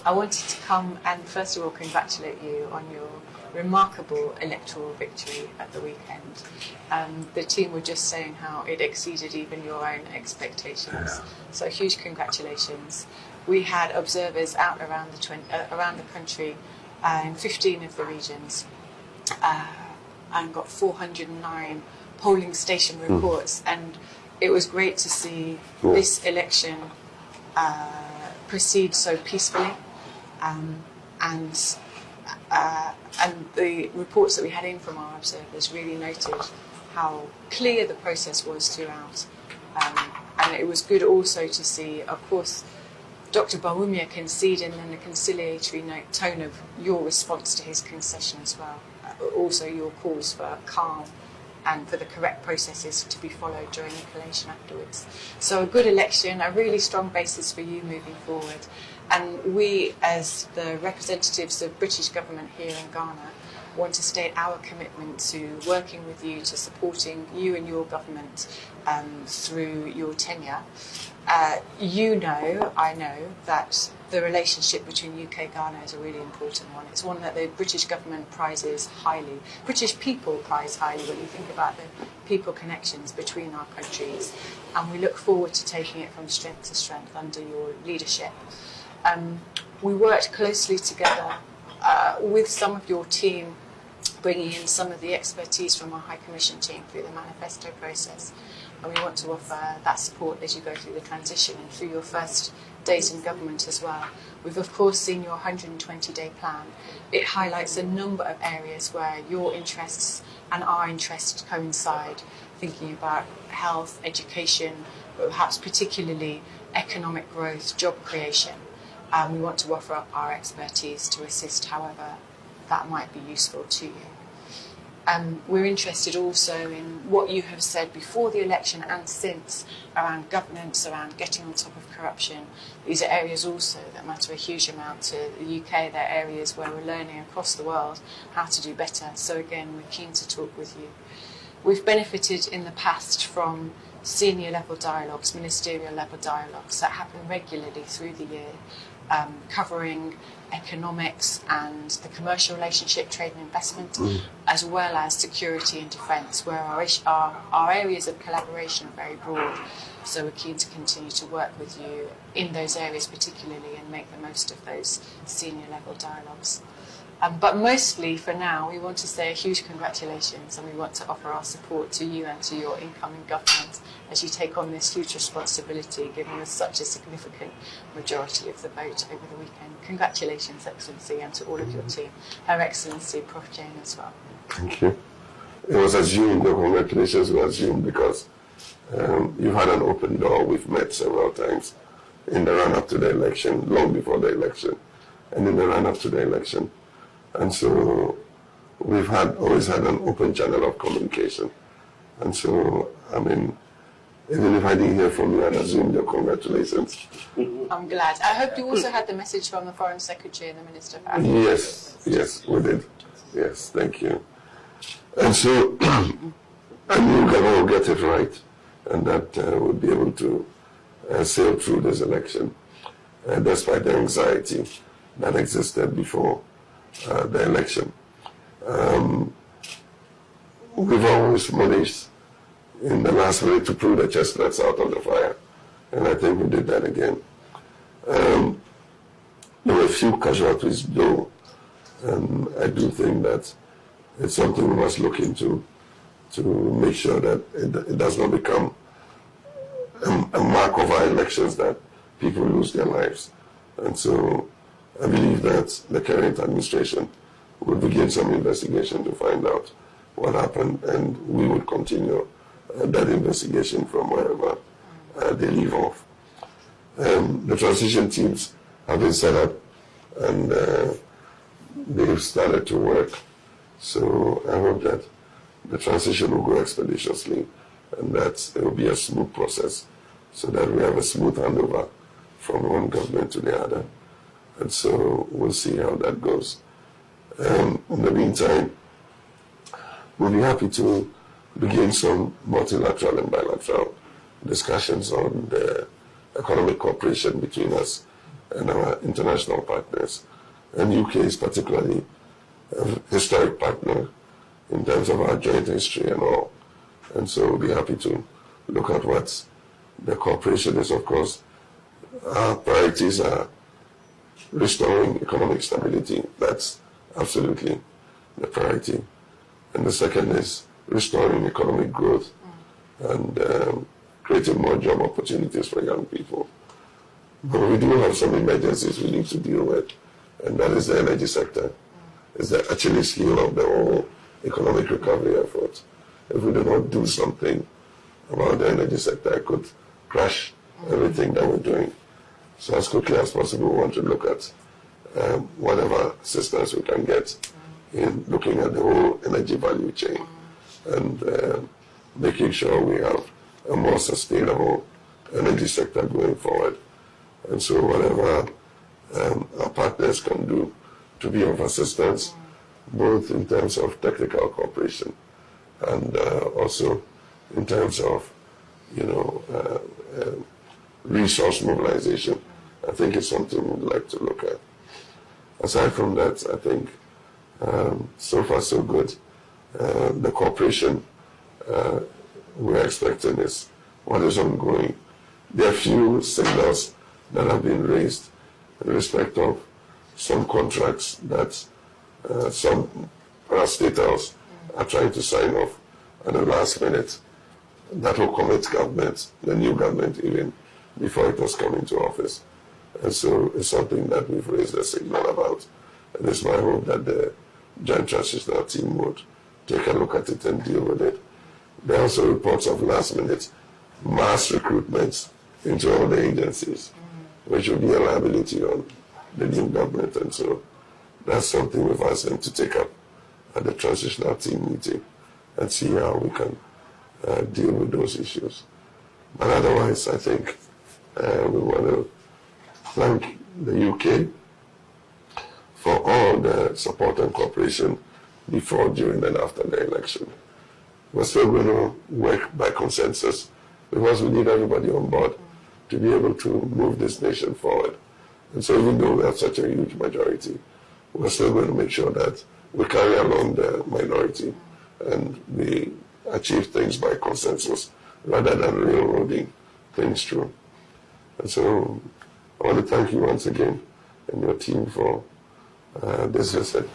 I wanted to come and first of all congratulate you on your remarkable electoral victory at the weekend. The team were just saying how it exceeded even your own expectations. So huge congratulations. We had observers out around the country in 15 of the regions and got 409 polling station reports, and it was great to see this election proceed so peacefully. And the reports that we had in from our observers really noted how clear the process was throughout. And it was good also to see, of course, Dr. Bawumia conceding and the conciliatory tone of your response to his concession as well. Also your calls for calm and for the correct processes to be followed during the collation afterwards. So a good election, a really strong basis for you moving forward. And we, as the representatives of British government here in Ghana, want to state our commitment to working with you, to supporting you and your government through your tenure. You know, I know, that the relationship between UK and Ghana is a really important one. It's one that the British government prizes highly. British people prize highly when you think about the people connections between our countries. And we look forward to taking it from strength to strength under your leadership. We worked closely together with some of your team, bringing in some of the expertise from our High Commission team through the manifesto process. And we want to offer that support as you go through the transition and through your first days in government as well. We've of course seen your 120-day plan. It highlights a number of areas where your interests and our interests coincide, thinking about health, education, but perhaps particularly economic growth, job creation. We want to offer up our expertise to assist however that might be useful to you. We're interested also in what you have said before the election and since around governance, around getting on top of corruption. These are areas also that matter a huge amount to the UK. They're areas where we're learning across the world how to do better. So again, we're keen to talk with you. We've benefited in the past from senior level dialogues, ministerial level dialogues that happen regularly through the year, covering economics and the commercial relationship, trade and investment, as well as security and defence, where our areas of collaboration are very broad. So we're keen to continue to work with you in those areas particularly and make the most of those senior level dialogues. But mostly for now, we want to say a huge congratulations, and we want to offer our support to you and to your incoming government as you take on this huge responsibility, giving us such a significant majority of the vote over the weekend. Congratulations, Excellency, and to all of your team. Her Excellency, Prof. Jane, as well. Thank you. It was assumed, the congratulations were assumed because you had an open door. We've met several times in the run-up to the election, long before the election, and in the run-up to the election. And so we've always had an open channel of communication. And so, I mean, even if I didn't hear from you, I'd assume your congratulations. I'm glad. I hope you also had the message from the Foreign Secretary and the Minister for Africa. Yes, we did. Yes, thank you. And so I knew Ghana would get it right, and that we'll be able to sail through this election, despite the anxiety that existed before the election. We've always managed in the last minute to pull the chestnuts out of the fire, and I think we did that again. There were a few casualties though, and I do think that it's something we must look into to make sure that it does not become a mark of our elections that people lose their lives. And so I believe that the current administration will begin some investigation to find out what happened, and we will continue that investigation from wherever they leave off. The transition teams have been set up, and they've started to work. So I hope that the transition will go expeditiously, and that it will be a smooth process, so that we have a smooth handover from one government to the other. And so we'll see how that goes. In the meantime, we'll be happy to begin some multilateral and bilateral discussions on the economic cooperation between us and our international partners. And UK is particularly a historic partner in terms of our joint history and all. And so we'll be happy to look at what the cooperation is. Of course, our priorities are restoring economic stability. That's absolutely the priority. And the second is restoring economic growth and creating more job opportunities for young people. But we do have some emergencies we need to deal with, and that is the energy sector. It's the Achilles heel of the whole economic recovery effort. If we do not do something about the energy sector, it could crash everything that we're doing. So as quickly as possible, we want to look at whatever assistance we can get in looking at the whole energy value chain and making sure we have a more sustainable energy sector going forward. And so whatever our partners can do to be of assistance, both in terms of technical cooperation and also in terms of, resource mobilization, I think it's something we'd like to look at. Aside from that, I think so far so good. The cooperation we're expecting is what is ongoing. There are few signals that have been raised in respect of some contracts that some parastatals are trying to sign off at the last minute. That will commit government, the new government, even before it has come into office. And so it's something that we've raised a signal about. And it's my hope that the Joint Transitional Team would take a look at it and deal with it. There are also reports of last-minute mass recruitments into all the agencies, which will be a liability on the new government. And so that's something we've asked them to take up at the Transitional Team meeting and see how we can deal with those issues. But otherwise, I think we want to thank the UK for all the support and cooperation before, during, and after the election. We're still going to work by consensus because we need everybody on board to be able to move this nation forward. And so even though we have such a huge majority, we're still going to make sure that we carry along the minority and we achieve things by consensus rather than railroading things through. And so I want to thank you once again and your team for this visit.